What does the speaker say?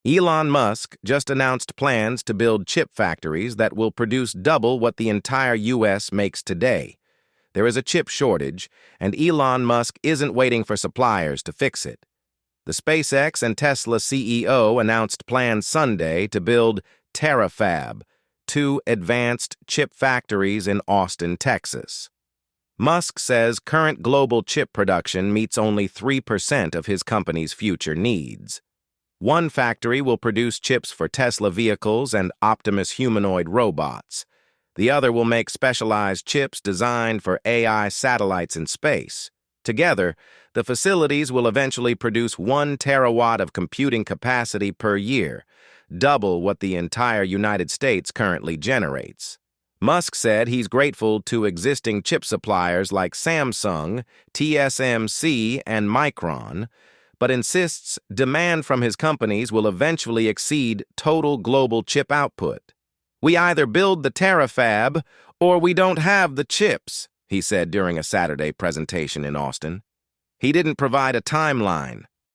Elon Musk just announced plans to build chip factories that will produce double what the entire U.S. makes today. There is a chip shortage, and Elon Musk isn't waiting for suppliers to fix it. The SpaceX and Tesla CEO announced plans Sunday to build Terafab, two advanced chip factories in Austin, Texas. Musk says current global chip production meets only 3% of his company's future needs. One factory will produce chips for Tesla vehicles and Optimus humanoid robots. The other will make specialized chips designed for AI satellites in space. Together, the facilities will eventually produce 1 terawatt of computing capacity per year, double what the entire United States currently generates. Musk said he's grateful to existing chip suppliers like Samsung, TSMC, and Micron, but insists demand from his companies will eventually exceed total global chip output. "We either build the Terafab or we don't have the chips," he said during a Saturday presentation in Austin. He didn't provide a timeline,